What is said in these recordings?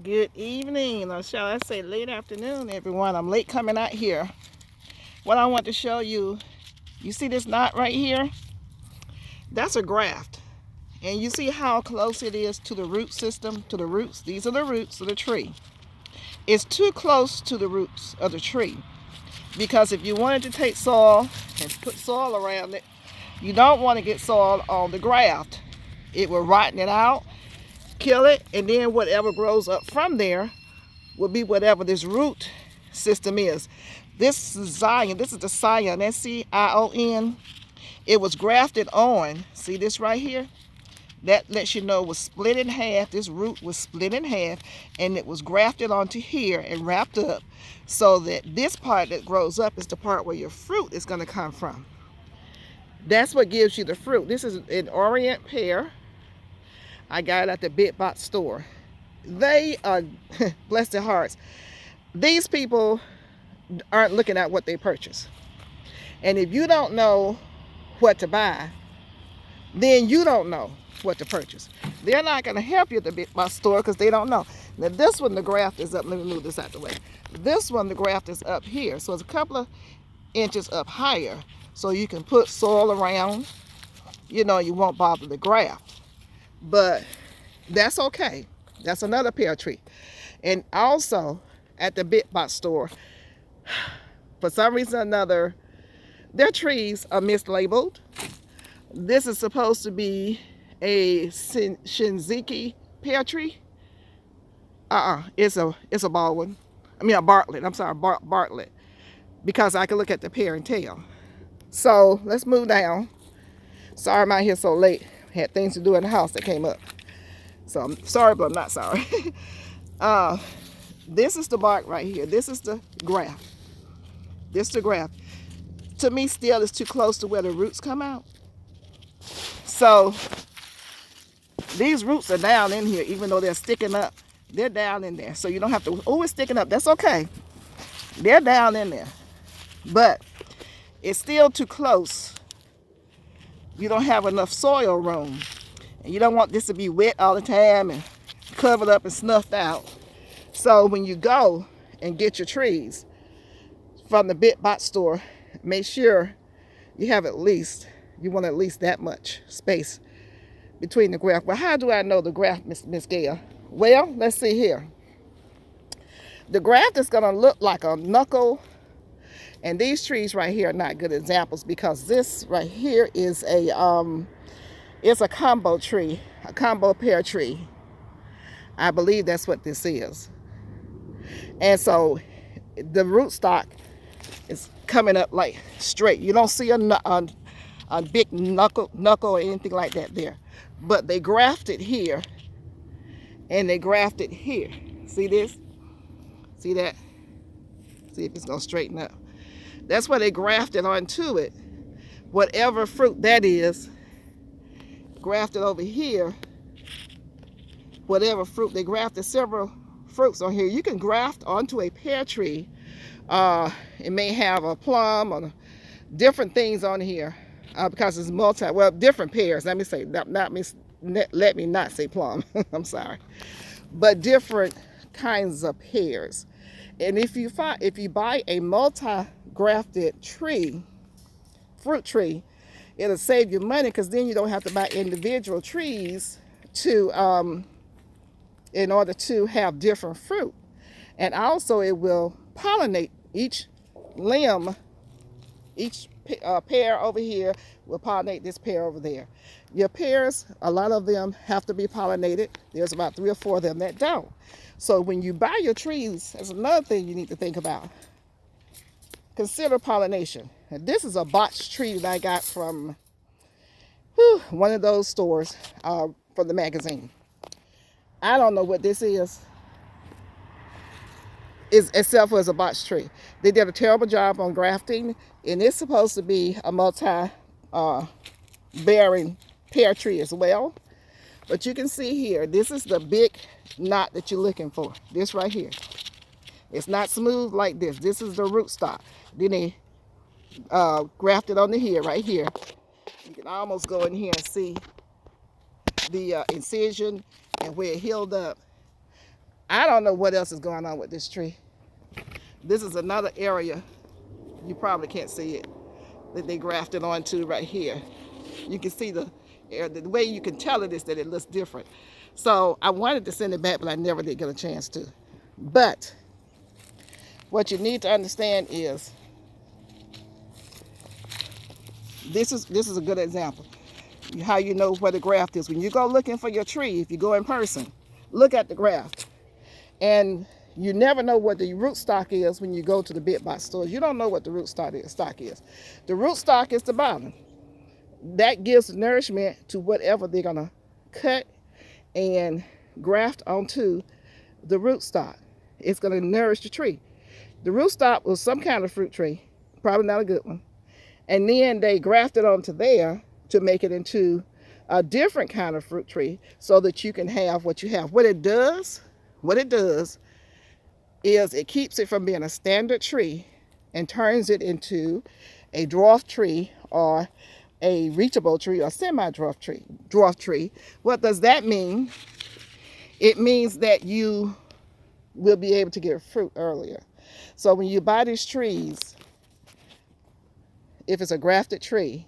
Good evening, or shall I say late afternoon, everyone. I'm late coming out here. What I want to show you, you see this knot right here? That's a graft. And you see how close it is to the root system, to the roots? These are the roots of the tree. It's too close to the roots of the tree. Because if you wanted to take soil and put soil around it, you don't want to get soil on the graft. It will rotten it out, kill it, and then whatever grows up from there will be whatever this root system is. This is Scion. This is the Scion, S-C-I-O-N. It was grafted on. See this right here? That lets you know it was split in half. This root was split in half, and it was grafted onto here and wrapped up so that this part that grows up is the part where your fruit is going to come from. That's what gives you the fruit. This is an Orient pear. I got it at the big box store. They are, bless their hearts, these people aren't looking at what they purchase. And if you don't know what to buy, then you don't know what to purchase. They're not going to help you at the big box store because they don't know. Now this one, the graft is up. Let me move this out the way. This one, the graft is up here. So it's a couple of inches up higher. So you can put soil around. You know, you won't bother the graft. But that's okay. That's another pear tree. And also at the big box store, for some reason or another, their trees are mislabeled. This is supposed to be a Shinziki pear tree. It's a Baldwin. I mean a Bartlett. I'm sorry, Bartlett. Because I can look at the pear and tell. So let's move down. Sorry I'm out here so late. Had things to do in the house that came up. So I'm sorry, but I'm not sorry. This is the bark right here. This is the graft. This is the graft. To me, still, it's too close to where the roots come out. So these roots are down in here, even though they're sticking up. They're down in there. So you don't have to, oh, it's sticking up. That's okay. They're down in there. But it's still too close. You don't have enough soil room. And you don't want this to be wet all the time and covered up and snuffed out. So when you go and get your trees from the big box store, make sure you have you want at least that much space between the graft. Well, how do I know the graft, Miss Gail? Well, let's see here. The graft is going to look like a knuckle. And these trees right here are not good examples because this right here is it's a combo tree, a combo pear tree. I believe that's what this is. And so the rootstock is coming up like straight. You don't see a big knuckle or anything like that there. But they grafted here and they grafted here. See this? See that? See if it's going to straighten up. That's where they grafted onto it. Whatever fruit that is, grafted over here. Whatever fruit, they grafted several fruits on here. You can graft onto a pear tree. It may have a plum or different things on here because it's different pears. Let me say, let me not say plum. I'm sorry. But different kinds of pears. And if you buy a multi-grafted tree, fruit tree, it'll save you money because then you don't have to buy individual trees in order to have different fruit. And also it will pollinate each limb, each pear over here will pollinate this pear over there. Your pears, a lot of them have to be pollinated. There's about 3 or 4 of them that don't. So when you buy your trees, that's another thing you need to think about. Consider pollination. And this is a box tree that I got from one of those stores from the magazine. I don't know what this is except for as a box tree. They did a terrible job on grafting, and it's supposed to be a multi-bearing pear tree as well. But you can see here, this is the big knot that you're looking for. This right here. It's not smooth like this. This is the rootstock. Then they grafted onto here, right here. You can almost go in here and see the incision and where it healed up. I don't know what else is going on with this tree. This is another area, you probably can't see it, that they grafted onto right here. You can see the way you can tell it is that it looks different. So I wanted to send it back, but I never did get a chance to. But what you need to understand is, this is a good example. How you know where the graft is. When you go looking for your tree, if you go in person, look at the graft. And you never know what the rootstock is when you go to the big box stores. You don't know what the rootstock is. The rootstock is the bottom. That gives nourishment to whatever they're gonna cut and graft onto the rootstock. It's gonna nourish the tree. The rootstock was some kind of fruit tree, probably not a good one. And then they grafted onto there to make it into a different kind of fruit tree so that you can have what you have. What it does is it keeps it from being a standard tree and turns it into a dwarf tree or a reachable tree or semi-dwarf tree. What does that mean? It means that you will be able to get fruit earlier. So when you buy these trees, if it's a grafted tree,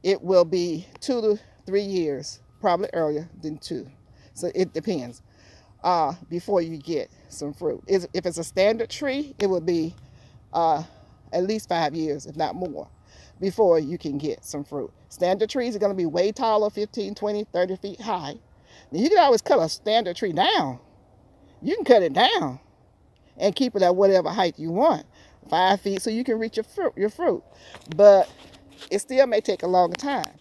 it will be 2 to 3 years, probably earlier than 2. So it depends, before you get some fruit. If it's a standard tree, it will be at least 5 years, if not more, before you can get some fruit. Standard trees are going to be way taller, 15, 20, 30 feet high. Now, you can always cut a standard tree down. You can cut it down and keep it at whatever height you want, 5 feet, so you can reach your fruit. But it still may take a longer time.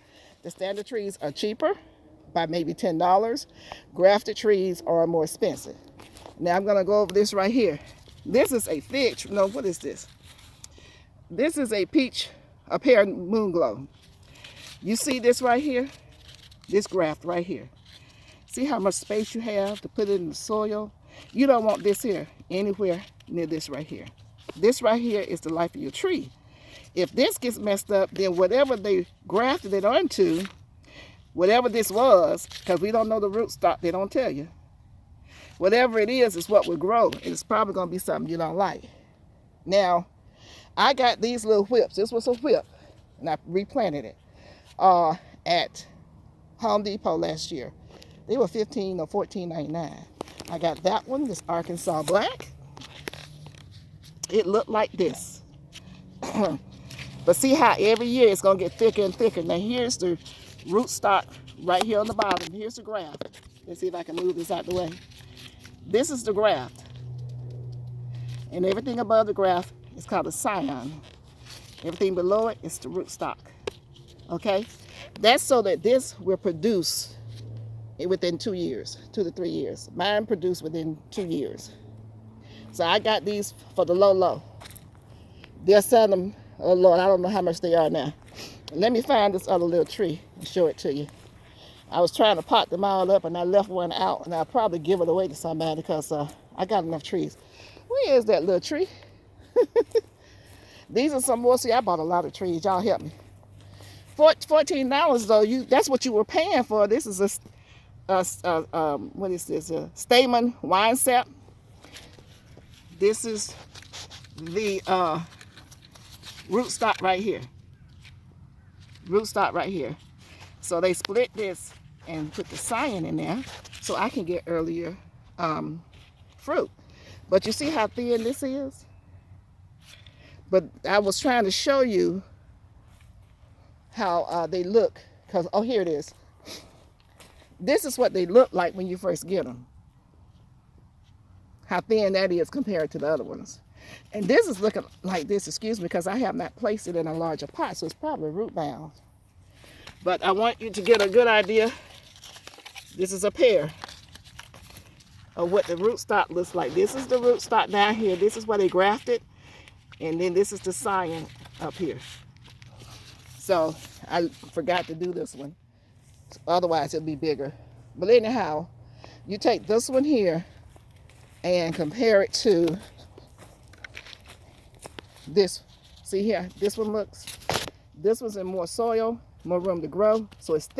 The standard trees are cheaper by maybe $10. Grafted trees are more expensive. Now I'm gonna go over this right here. This is a fig tree. No, what is this? This is a pear moon glow. You see this right here? This graft right here. See how much space you have to put it in the soil? You don't want this here anywhere near this right here. This right here is the life of your tree. If this gets messed up, then whatever they grafted it onto, whatever this was, because we don't know the rootstock, they don't tell you. Whatever it is what will grow. And it's probably going to be something you don't like. Now, I got these little whips. This was a whip, and I replanted it at Home Depot last year. They were $15 or $14.99. I got that one, this Arkansas Black. It looked like this. But see how every year it's going to get thicker and thicker. Now here's the rootstock right here on the bottom. Here's the graft. Let's see if I can move this out the way. This is the graft. And everything above the graft is called a Scion. Everything below it is the rootstock. Okay? That's so that this will produce within 2 years, 2 to 3 years. Mine produced within 2 years. So I got these for the low. They're selling them, oh Lord, I don't know how much they are now. Let me find this other little tree and show it to you. I was trying to pot them all up and I left one out, and I'll probably give it away to somebody because I got enough trees. Where is that little tree? These are some more. See, I bought a lot of trees. Y'all help me. $14 though. That's what you were paying for. This is what is this? A stamen wine sap. This is the rootstock right here. Rootstock right here. So they split this and put the Scion in there so I can get earlier fruit. But you see how thin this is? But I was trying to show you how they look. Because, oh, here it is. This is what they look like when you first get them. How thin that is compared to the other ones. And this is looking like this, excuse me, because I have not placed it in a larger pot, so it's probably root bound. But I want you to get a good idea. This is a pear of what the rootstock looks like. This is the rootstock down here. This is where they grafted. And then this is the Scion up here. So I forgot to do this one. Otherwise it'll be bigger. But anyhow, you take this one here and compare it to this. See here, this one looks, this one's in more soil, more room to grow, so it's thicker.